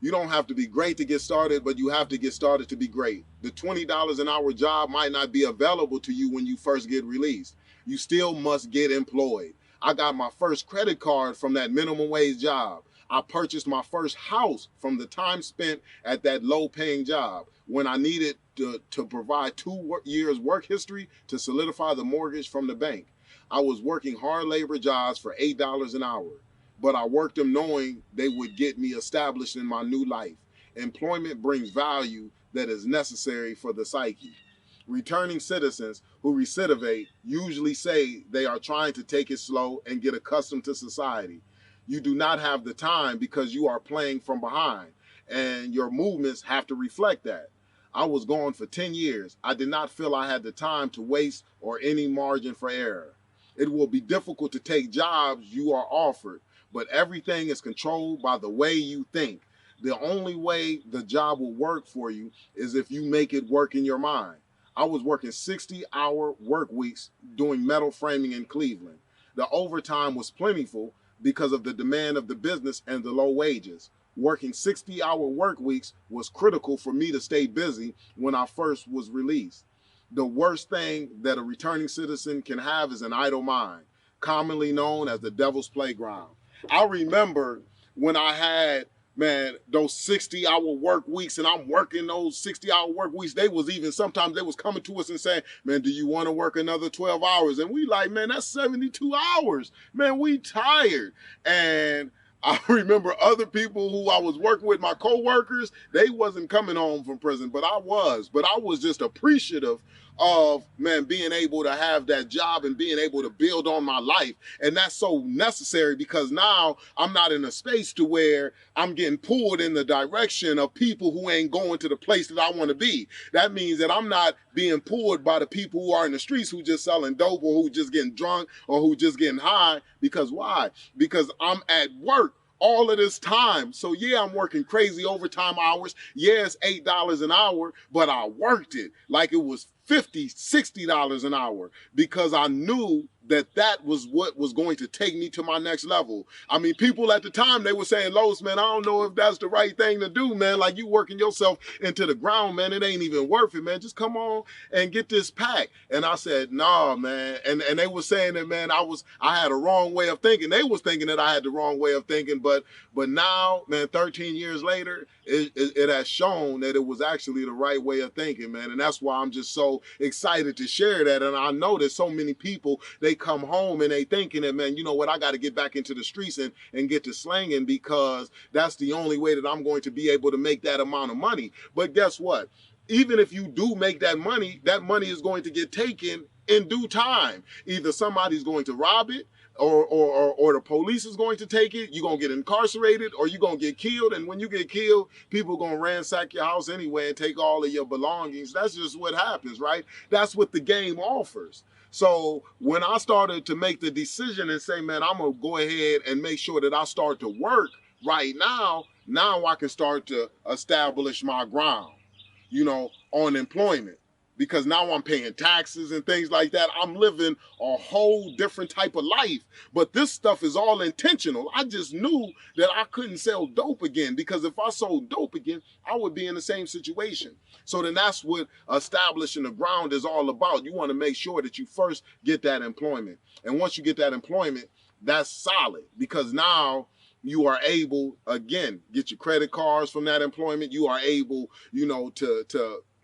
You don't have to be great to get started, but you have to get started to be great. The $20 an hour job might not be available to you when you first get released. You still must get employed. I got my first credit card from that minimum wage job. I purchased my first house from the time spent at that low paying job when I needed to provide 2 years work history to solidify the mortgage from the bank. I was working hard labor jobs for $8 an hour, but I worked them knowing they would get me established in my new life. Employment brings value that is necessary for the psyche. Returning citizens who recidivate usually say they are trying to take it slow and get accustomed to society. You do not have the time because you are playing from behind, and your movements have to reflect that. I was gone for 10 years. I did not feel I had the time to waste or any margin for error. It will be difficult to take jobs you are offered, but everything is controlled by the way you think. The only way the job will work for you is if you make it work in your mind. I was working 60-hour work weeks doing metal framing in Cleveland. The overtime was plentiful because of the demand of the business and the low wages. Working 60-hour work weeks was critical for me to stay busy when I first was released. The worst thing that a returning citizen can have is an idle mind, commonly known as the devil's playground. I remember when I had, man, those 60-hour work weeks, and I'm working those 60-hour work weeks. They was even, sometimes they was coming to us and saying, man, do you want to work another 12 hours? And we like, man, that's 72 hours. Man, we tired. And I remember other people who I was working with, my coworkers, they wasn't coming home from prison, but I was. But I was just appreciative of, man, being able to have that job and being able to build on my life. And that's so necessary because now I'm not in a space to where I'm getting pulled in the direction of people who ain't going to the place that I want to be. That means that I'm not being pulled by the people who are in the streets who just selling dope or who just getting drunk or who just getting high. Because why? Because I'm at work all of this time. So yeah, I'm working crazy overtime hours. Yeah, it's $8 an hour, but I worked it like it was $50, $60 an hour because I knew that that was what was going to take me to my next level. I mean, people at the time, they were saying, Los, man, I don't know if that's the right thing to do, man. Like you working yourself into the ground, man. It ain't even worth it, man. Just come on and get this pack. And I said, nah, man. And they were saying that, man, I had a wrong way of thinking. They was thinking that I had the wrong way of thinking. But now, man, 13 years later, it has shown that it was actually the right way of thinking, man. And that's why I'm just so excited to share that. And I know that so many people, they come home and they thinking that, man, you know what, I got to get back into the streets and get to slanging because that's the only way that I'm going to be able to make that amount of money. But guess what? Even if you do make that money is going to get taken in due time. Either somebody's going to rob it, or the police is going to take it, you're going to get incarcerated, or you're going to get killed. And when you get killed, people are going to ransack your house anyway and take all of your belongings. That's just what happens, right? That's what the game offers. So when I started to make the decision and say, man, I'm going to go ahead and make sure that I start to work right now I can start to establish my ground, on employment. Because now I'm paying taxes and things like that. I'm living a whole different type of life. But this stuff is all intentional. I just knew that I couldn't sell dope again because if I sold dope again, I would be in the same situation. So then that's what establishing the ground is all about. You want to make sure that you first get that employment. And once you get that employment, that's solid because now you are able, again, get your credit cards from that employment. You are able,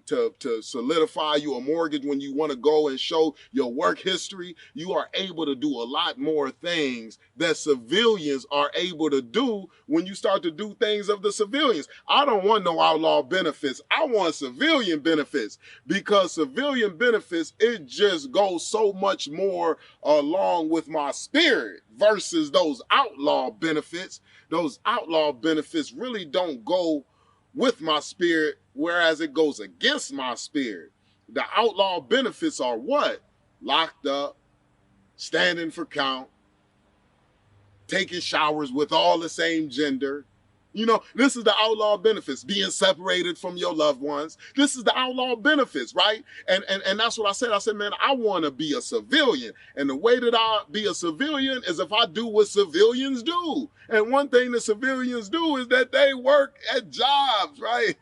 to solidify you a mortgage when you want to go and show your work history. You are able to do a lot more things that civilians are able to do when you start to do things of the civilians. I don't want no outlaw benefits. I want civilian benefits because civilian benefits, it just goes so much more along with my spirit versus those outlaw benefits. Those outlaw benefits really don't go with my spirit, whereas it goes against my spirit. The outlaw benefits are what? Locked up, standing for count, taking showers with all the same gender, You know, this is the outlaw benefits, being separated from your loved ones. This is the outlaw benefits, right? And that's what I said. I said, man, I want to be a civilian. And the way that I be a civilian is if I do what civilians do. And one thing that civilians do is that they work at jobs, right?